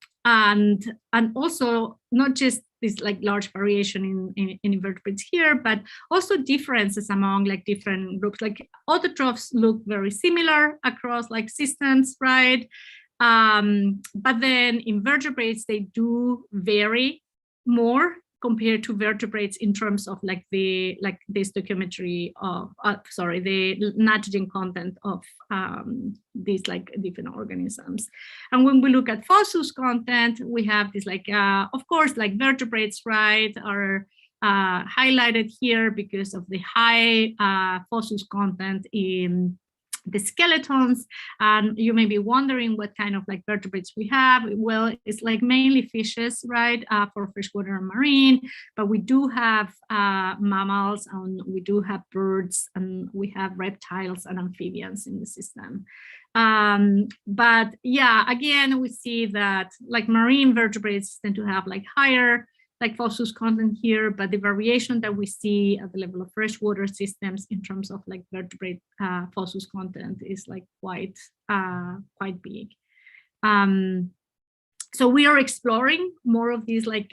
also not just this like large variation in invertebrates here, but also differences among like different groups. Like autotrophs look very similar across like systems, right, but then invertebrates, they do vary more compared to vertebrates in terms of like the stoichiometry of the nitrogen content of these like different organisms. And when we look at phosphorus content, we have this like of course like vertebrates, right, are highlighted here because of the high phosphorus content in the skeletons. And you may be wondering what kind of like vertebrates we have. Well, it's like mainly fishes, right, for freshwater and marine, but we do have mammals, and we do have birds, and we have reptiles and amphibians in the system. But yeah, again, we see that like marine vertebrates tend to have like higher like phosphorus content here, but the variation that we see at the level of freshwater systems in terms of like vertebrate phosphorus content is like quite big. So we are exploring more of these like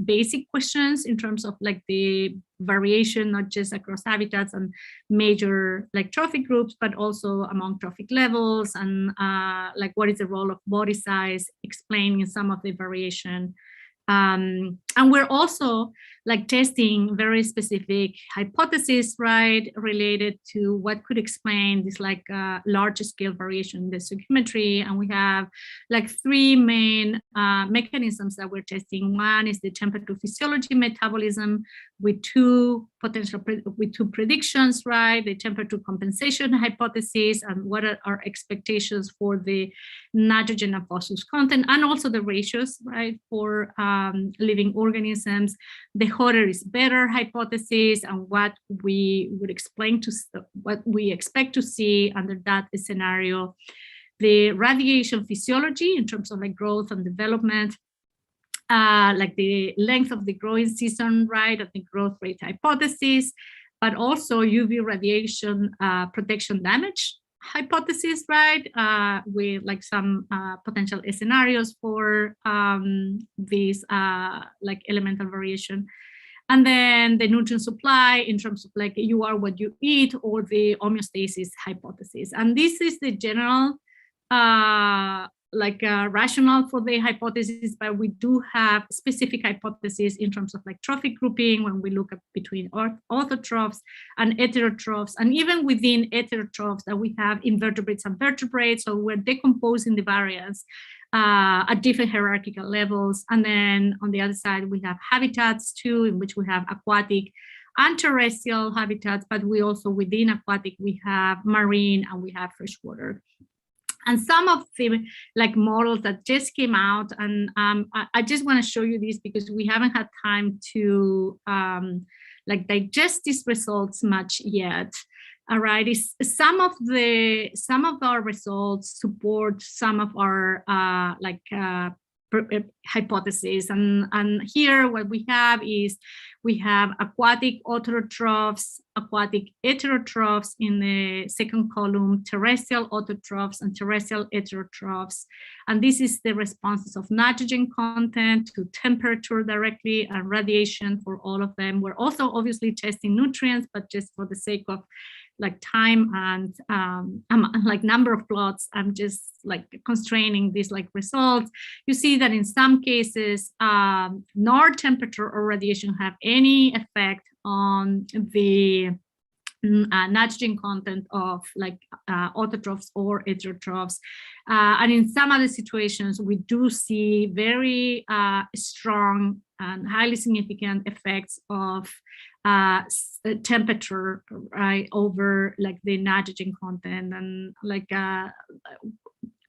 basic questions in terms of like the variation, not just across habitats and major like trophic groups, but also among trophic levels, and like what is the role of body size, explaining some of the variation. And we're also like testing very specific hypotheses, right, related to what could explain this like large scale variation in the stoichiometry. And we have like three main mechanisms that we're testing. One is the temperature physiology metabolism with two predictions, right? The temperature compensation hypothesis and what are our expectations for the nitrogen and phosphorus content, and also the ratios, right, for living organisms. The hotter is better hypothesis, and what we would explain to what we expect to see under that scenario. The radiation physiology in terms of like growth and development, like the length of the growing season, right, of the growth rate hypothesis, but also UV radiation protection damage hypothesis, right, with like some potential scenarios for these like elemental variation. And then the nutrient supply in terms of like you are what you eat, or the homeostasis hypothesis. And this is the general rationale for the hypothesis, but we do have specific hypotheses in terms of like trophic grouping when we look at between autotrophs and heterotrophs, and even within heterotrophs that we have invertebrates and vertebrates. So we're decomposing the variance at different hierarchical levels. And then on the other side, we have habitats too, in which we have aquatic and terrestrial habitats, but we also within aquatic, we have marine and we have freshwater. And some of the like models that just came out, and I just want to show you these because we haven't had time to like digest these results much yet. All right, some of our results support some of our hypotheses, and here what we have is we have aquatic autotrophs, aquatic heterotrophs in the second column, terrestrial autotrophs and terrestrial heterotrophs, and this is the responses of nitrogen content to temperature directly and radiation for all of them. We're also obviously testing nutrients, but just for the sake of like time and like number of plots, I'm just like constraining these like results. You see that in some cases, nor temperature or radiation have any effect on the nitrogen content of like autotrophs or heterotrophs. And in some other situations, we do see very strong and highly significant effects of temperature, right, over like the nitrogen content. And like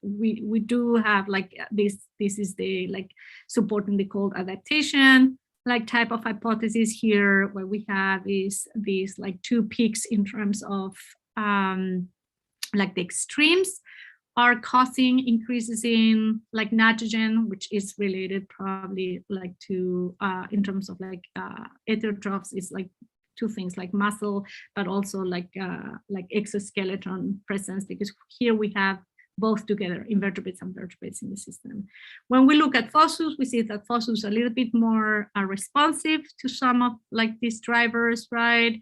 we do have like this is the like supporting the cold adaptation like type of hypothesis here. What we have is these like two peaks in terms of like the extremes are causing increases in like nitrogen, which is related probably like to in terms of like heterotrophs is like two things like muscle, but also like exoskeleton presence, because here we have both together, invertebrates and vertebrates in the system. When we look at fossils, we see that fossils are a little bit more responsive to some of like these drivers, right?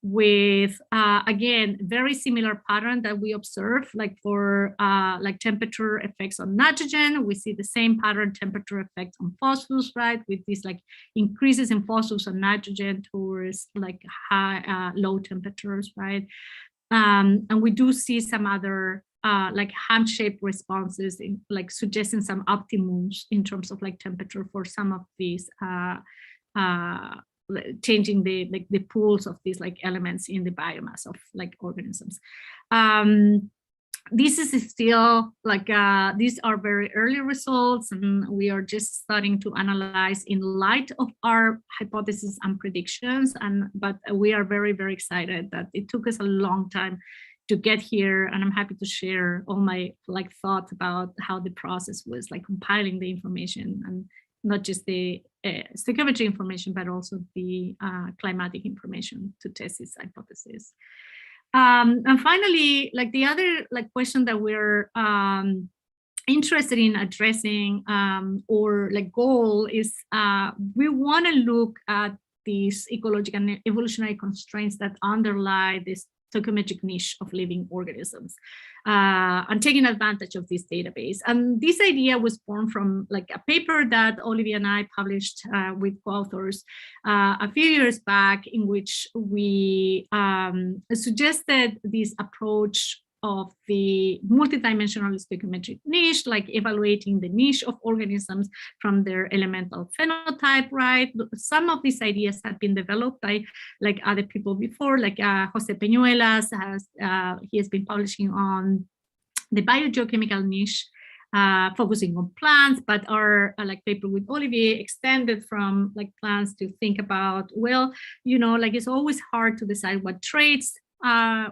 with, again, very similar pattern that we observe, like for like temperature effects on nitrogen. We see the same pattern, temperature effects on phosphorus, right? With these like increases in phosphorus and nitrogen towards like high, low temperatures, right? And we do see some other like hand-shaped responses, in like suggesting some optimums in terms of like temperature for some of these changing the like the pools of these like elements in the biomass of like organisms. This is still like these are very early results, and we are just starting to analyze in light of our hypotheses and predictions. But we are very, very excited that it took us a long time to get here, and I'm happy to share all my like thoughts about how the process was like compiling the information, and not just the stoichiometry information, but also the climatic information to test this hypothesis. And finally, like the other like question that we're interested in addressing or like goal is we want to look at these ecological and evolutionary constraints that underlie this stoichiometric niche of living organisms, and taking advantage of this database. And this idea was born from like a paper that Olivia and I published with co-authors a few years back, in which we suggested this approach of the multidimensional stoichiometric niche, like evaluating the niche of organisms from their elemental phenotype, right? Some of these ideas have been developed by like other people before, like Jose Peñuelas he has been publishing on the biogeochemical niche, focusing on plants, but our like paper with Olivier extended from like plants to think about, well, you know, like it's always hard to decide what traits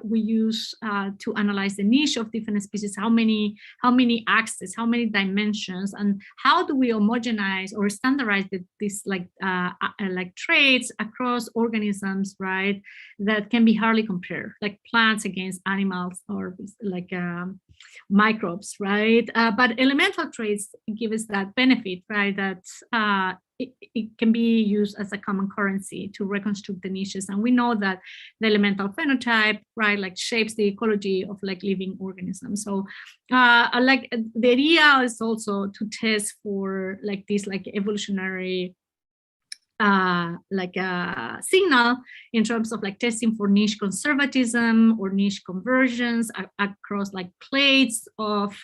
we use to analyze the niche of different species, how many axes, how many dimensions, and how do we homogenize or standardize these like traits across organisms, right? That can be hardly compared, like plants against animals or like microbes, right? But elemental traits give us that benefit, right? That it can be used as a common currency to reconstruct the niches. And we know that the elemental phenotype, right, like shapes the ecology of like living organisms. So like the idea is also to test for like this like evolutionary like a signal in terms of like testing for niche conservatism or niche conversions across like clades of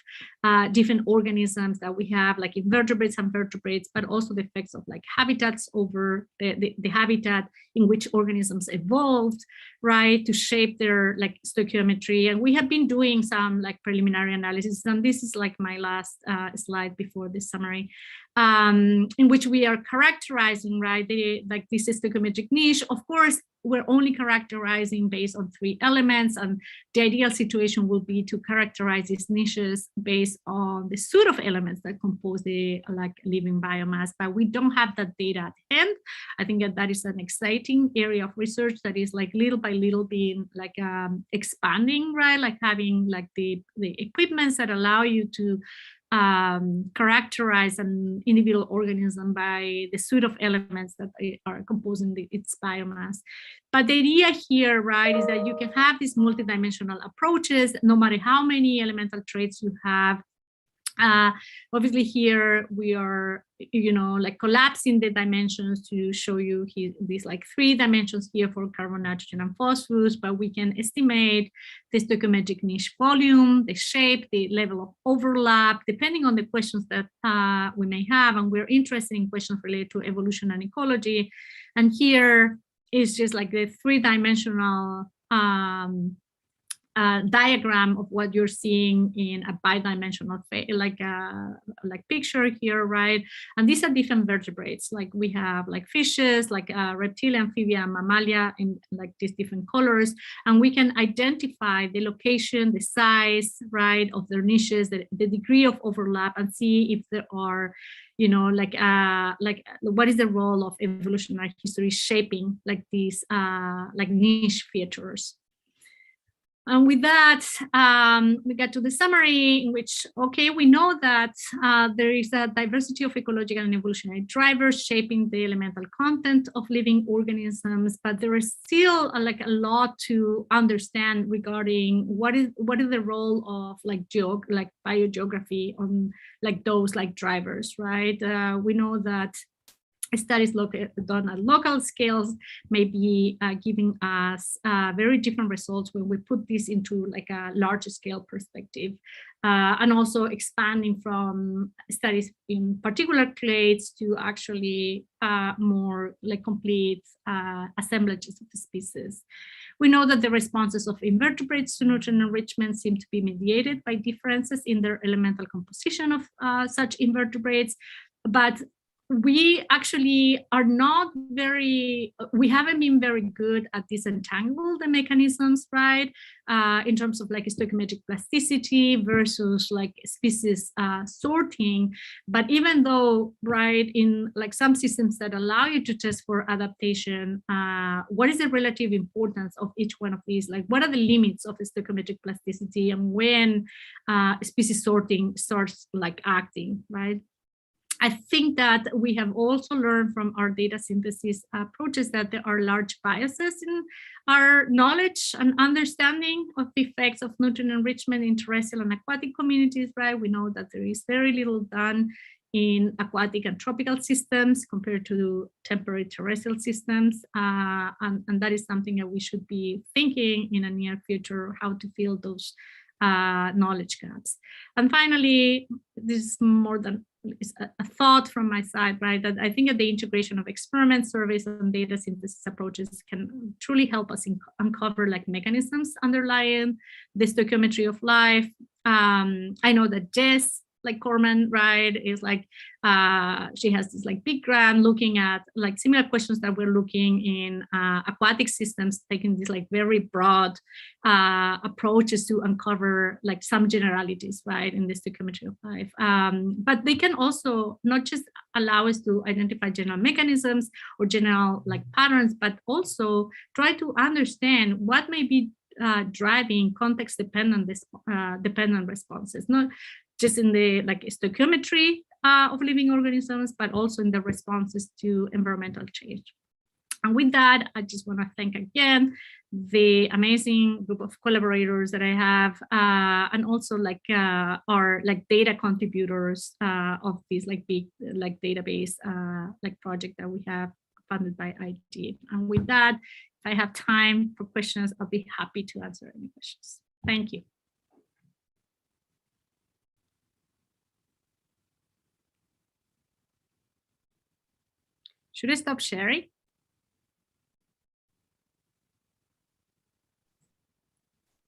different organisms that we have, like invertebrates and vertebrates, but also the effects of like habitats over the habitat in which organisms evolved, right, to shape their like stoichiometry. And we have been doing some like preliminary analysis, and this is like my last slide before this summary, in which we are characterizing, right, like this stoichiometric niche. Of course, we're only characterizing based on 3 elements, and the ideal situation will be to characterize these niches based on the suite of elements that compose the like living biomass. But we don't have that data at hand. I think that is an exciting area of research that is like little by little being like expanding, right? Like having like the equipments that allow you to characterize an individual organism by the suite of elements that are composing its biomass. But the idea here, right, is that you can have these multidimensional approaches, no matter how many elemental traits you have. Obviously here we are, you know, like collapsing the dimensions to show you these like 3 dimensions here for carbon, nitrogen, and phosphorus, but we can estimate the stoichiometric niche volume, the shape, the level of overlap, depending on the questions that we may have. And we're interested in questions related to evolution and ecology. And here is just like the 3-dimensional diagram of what you're seeing in a bidimensional like picture here, right? And these are different vertebrates. Like we have like fishes, like reptilia, amphibia, and mammalia in like these different colors, and we can identify the location, the size, right, of their niches, the degree of overlap, and see if there are, you know, like what is the role of evolutionary history shaping like these like niche features. And with that, we get to the summary in which, okay, we know that there is a diversity of ecological and evolutionary drivers shaping the elemental content of living organisms, but there is still like a lot to understand regarding what is the role of like biogeography on like those like drivers, right? We know that studies done at local scales may be giving us very different results when we put this into like a larger scale perspective, and also expanding from studies in particular clades to actually more like complete assemblages of species. We know that the responses of invertebrates to nutrient enrichment seem to be mediated by differences in their elemental composition of such invertebrates, but we actually are not we haven't been very good at disentangle the mechanisms, right? In terms of like stoichiometric plasticity versus like species sorting. But even though, right, in like some systems that allow you to test for adaptation, what is the relative importance of each one of these? Like, what are the limits of stoichiometric plasticity and when species sorting starts like acting, right? I think that we have also learned from our data synthesis approaches that there are large biases in our knowledge and understanding of the effects of nutrient enrichment in terrestrial and aquatic communities, right? We know that there is very little done in aquatic and tropical systems compared to temperate terrestrial systems. And that is something that we should be thinking in a near future, how to fill those knowledge gaps. And finally, this is more than a thought from my side, right? That I think that the integration of experiment surveys and data synthesis approaches can truly help us uncover like mechanisms underlying the stoichiometry of life. I know that Jess, like Corman, right, is like, she has this like big grant looking at like similar questions that we're looking in aquatic systems, taking these like very broad approaches to uncover like some generalities, right, in the stoichiometry of life. But they can also not just allow us to identify general mechanisms or general like patterns, but also try to understand what may be driving context-dependent dependent responses, not just in the like stoichiometry of living organisms, but also in the responses to environmental change. And with that, I just want to thank again the amazing group of collaborators that I have, and also like our like data contributors of this like big like database like project that we have funded by IT. And with that, if I have time for questions, I'll be happy to answer any questions. Thank you. Should I stop sharing?